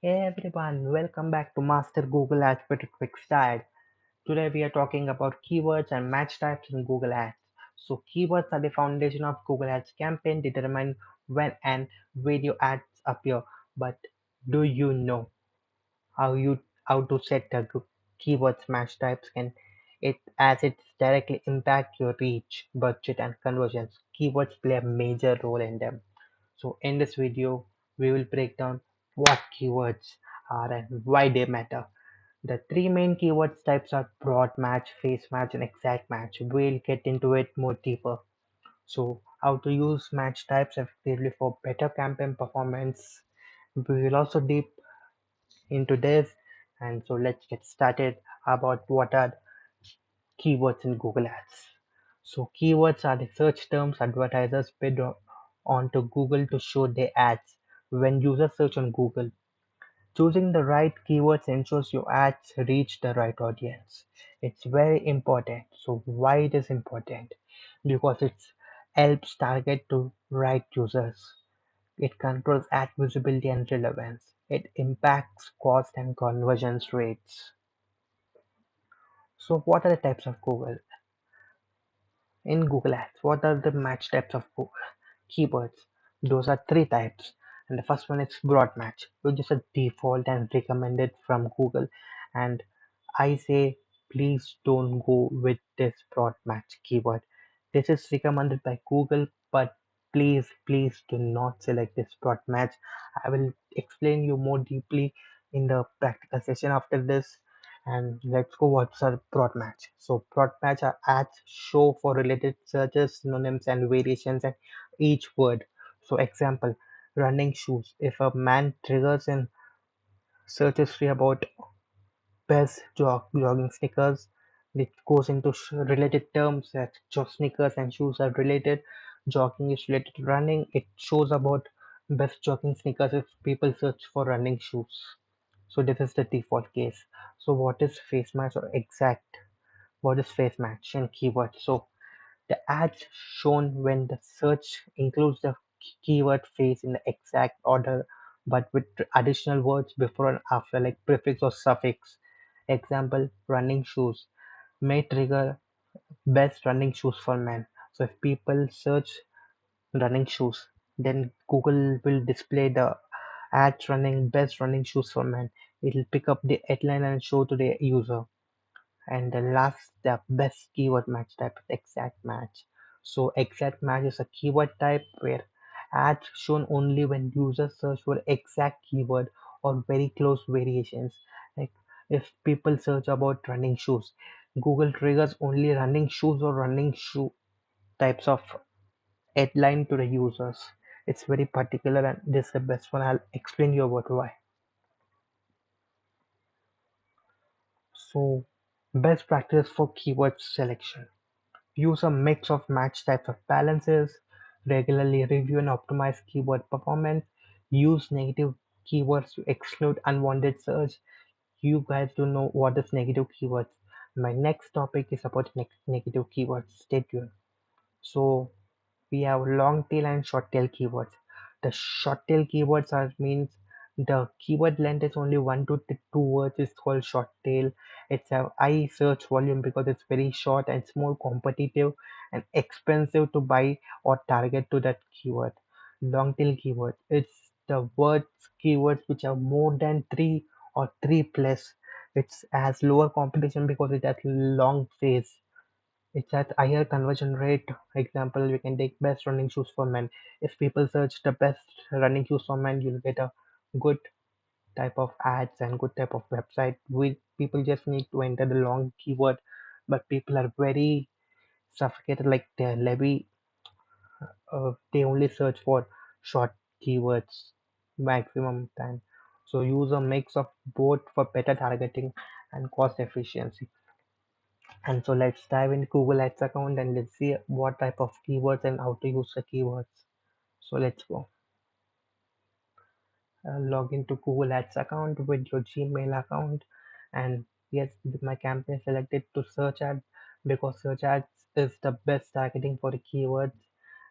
Hey everyone, welcome back to Master Google Ads with Ruthvik style. Today we are talking about keywords and match types in Google Ads. So keywords are the foundation of Google Ads campaign determine when and where your ads appear. But do you know how you how to set the keywords match types can it as it directly impact your reach, budget and conversions. Keywords play a major role in them. So in this video, we will break down what keywords are and why they matter. The three main keywords types are broad match, phase match, and exact match. We'll get into it more deeper. So how to use match types effectively for better campaign performance. We will also deep into this. And so let's get started about what are keywords in Google Ads. So keywords are the search terms advertisers bid onto Google to show their ads. When users search on Google, choosing the right keywords ensures your ads reach the right audience. It's very important. So why it is important? Because it helps target to right users. It controls ad visibility and relevance. It impacts cost and conversions rates. So what are the types of Google? In Google Ads, what are the match types of keywords? Those are three types. And the first one is broad match, which is a default and recommended from Google. And I say, please don't go with this broad match keyword. This is recommended by Google, but please do not select this broad match. I will explain you more deeply in the practical session after this. And let's go what's a broad match. So broad match are ads show for related searches, synonyms and variations and each word. So example, running shoes. If a man triggers in search history about best jogging sneakers, it goes into related terms that sneakers and shoes are related. Jogging is related to running. It shows about best jogging sneakers if people search for running shoes. So this is the default case. So what is face match or exact? What is face match and keyword? So the ads shown when the search includes the keyword phrase in the exact order but with additional words before and after like prefix or suffix. Example, running shoes may trigger best running shoes for men. So if people search running shoes, then Google will display the ads running best running shoes for men. It will pick up the headline and show to the user. And the last, the best keyword match type is exact match. So exact match is a keyword type where ads shown only when users search for exact keyword or very close variations. Like if people search about running shoes, Google triggers only running shoes or running shoe types of headline to the users. It's very particular and this is the best one. I'll explain you about why. So best practice for keyword selection. Use a mix of match types of balances, regularly review and optimize keyword performance, use negative keywords to exclude unwanted search. You guys don't know what is negative keywords. My next topic is about negative keywords. Stay tuned. So we have long tail and short tail keywords. The short tail keywords are means the keyword length is only 1 to 2 words is called short tail. It's a high search volume because it's very short and it's more competitive and expensive to buy or target to that keyword. Long tail keywords. It's the words keywords which are more than three or three plus. It's has lower competition because it has long phrase. It's at higher conversion rate. Example, we can take best running shoes for men. If people search the best running shoes for men, you'll get a good type of ads and good type of website. We people just need to enter the long keyword, but people are very suffocated. Like their levy, they only search for short keywords maximum time. So use a mix of both for better targeting and cost efficiency. And so let's dive in Google Ads account and let's see what type of keywords and how to use the keywords. So let's go. Log into Google Ads account with your Gmail account. And yes, with my campaign selected to search ad because search ads is the best targeting for the keywords.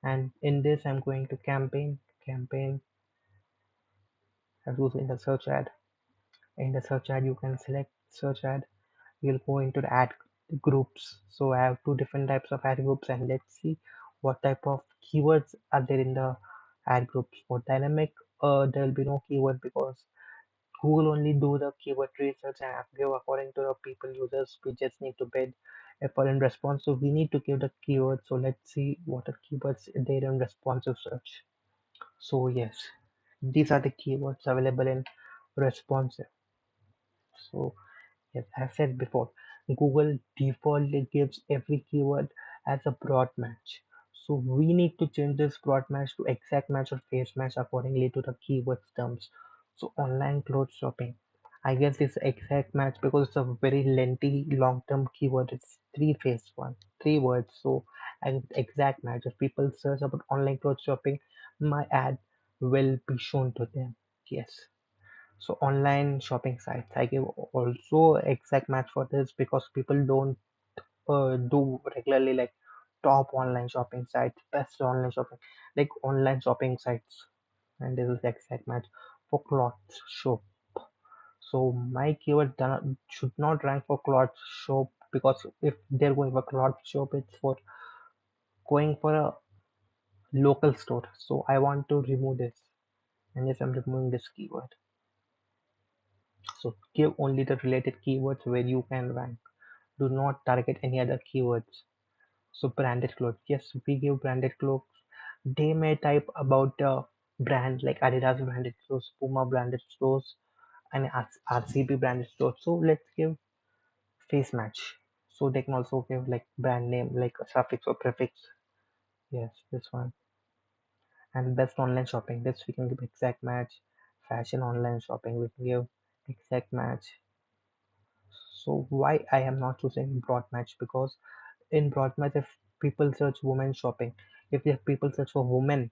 And in this, I'm going to campaign, campaign, I've used in the search ad. In the search ad, you can select search ad. We'll go into the ad groups. So I have two different types of ad groups, and let's see what type of keywords are there in the ad groups. For dynamic, there will be no keyword because Google only do the keyword research and give according to the people users. We just need to bid a foreign response. So we need to give the keyword. So let's see what are keywords there in responsive search. So yes, these are the keywords available in responsive. So yes, as said before, Google defaultly gives every keyword as a broad match. So we need to change this broad match to exact match or face match accordingly to the keywords terms. So online clothes shopping. I guess it's exact match because it's a very lengthy long-term keyword. It's three words. So I guess exact match. If people search about online clothes shopping, my ad will be shown to them. Yes. So online shopping sites, I give also exact match for this because people don't do regularly like top online shopping sites, best online shopping, like online shopping sites, and this is exact match for clothes shop. So my keyword should not rank for clothes shop because if they're going for clothes shop, it's for going for a local store. So I want to remove this, and yes, I'm removing this keyword. So give only the related keywords where you can rank. Do not target any other keywords. So branded clothes. Yes, we give branded clothes. They may type about the brand like Adidas branded clothes, Puma branded stores, and RCB branded stores. So let's give face match. So they can also give like brand name like a suffix or prefix. Yes, this one. And best online shopping. This we can give exact match. Fashion online shopping we can give exact match. So why I am not choosing broad match? Because in broad match, if people search women shopping, if the people search for women,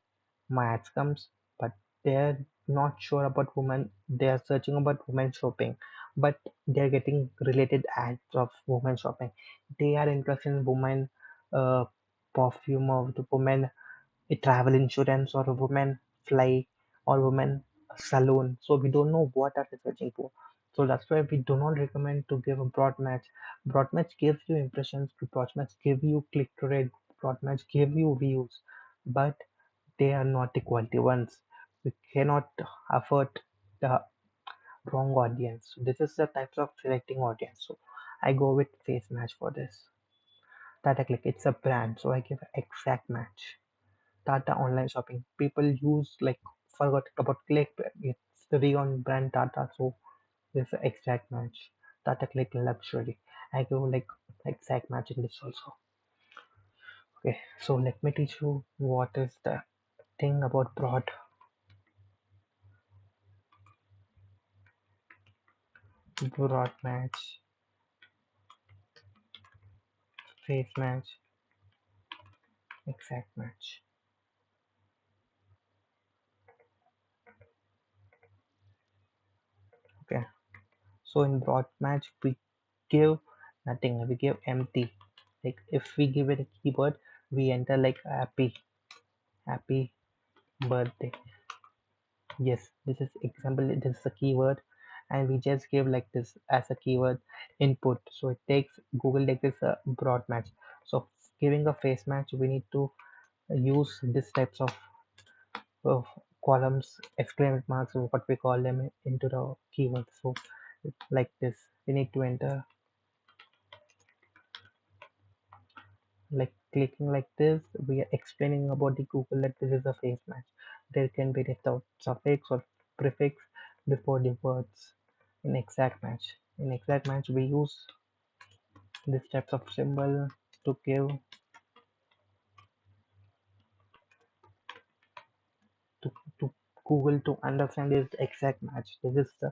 my ads comes, but they're not sure about women. They are searching about women shopping, but they're getting related ads of women shopping. They are interested in women uh, perfume or the women a travel insurance or a woman fly or woman saloon. So we don't know what are they searching for. So that's why we do not recommend to give a broad match. Broad match gives you impressions, broad match give you click to rate, broad match give you views, but they are not the quality ones. We cannot afford the wrong audience. This is the types of selecting audience. So I go with face match for this. Tata Click, it's a brand, so I give exact match. Tata online shopping. People use like forgot about Click. It's the Reon brand Tata, so this is exact match. Tata Click luxury. I go like exact match in this also. Okay, so let me teach you what is the thing about broad match, face match, exact match. Okay, so in broad match we give nothing. We give empty. Like if we give it a keyword, we enter like happy birthday. Yes, this is example, this is a keyword and we just give like this as a keyword input. So it takes Google takes this broad match. So giving a face match, we need to use this types of columns, exclamation marks, or what we call them into the keyword. So like this, we need to enter like clicking like this. We are explaining about the Google that this is a face match. There can be the suffix or prefix before the words in exact match. In exact match, we use this types of symbol to give to, to Google to understand this exact match. This is the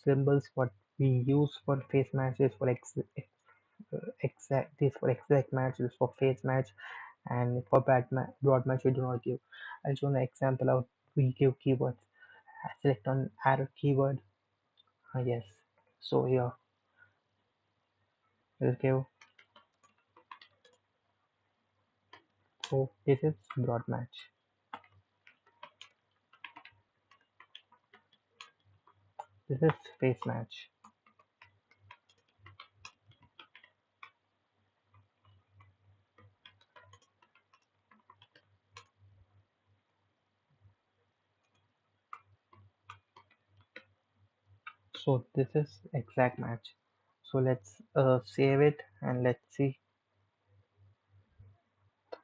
symbols what we use for face matches for exact this for exact match, this for face match, and for broad match we do not give. I'll show an example of we give keywords. I select on arrow keyword. Yes. So here we'll give. So this is broad match. This is face match. So this is exact match. So let's save it and let's see.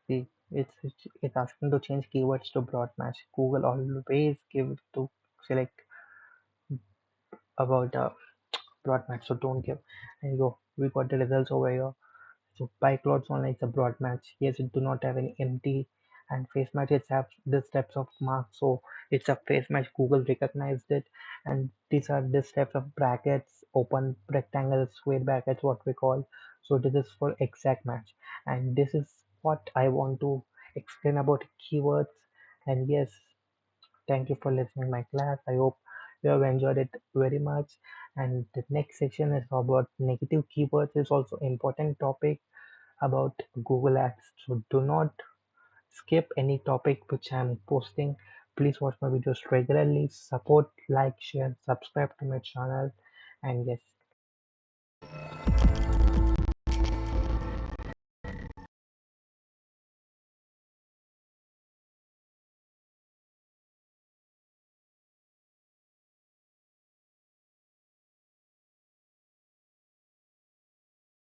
It's asking to change keywords to broad match. Google always give to select about broad match. So don't give. There you go. We got the results over here. So by clouds online it's a broad match. Yes, it do not have any empty and face match. It's have this types of marks. So it's a face match. Google recognized it, and these are this types of brackets, open rectangles, square brackets, what we call. So this is for exact match, and this is what I want to explain about keywords. And yes, thank you for listening my class. I hope you have enjoyed it very much. And the next section is about negative keywords. It's also important topic about Google Ads. So do not skip any topic which I'm posting. Please watch my videos regularly. Support, like, share, subscribe to my channel. And yes,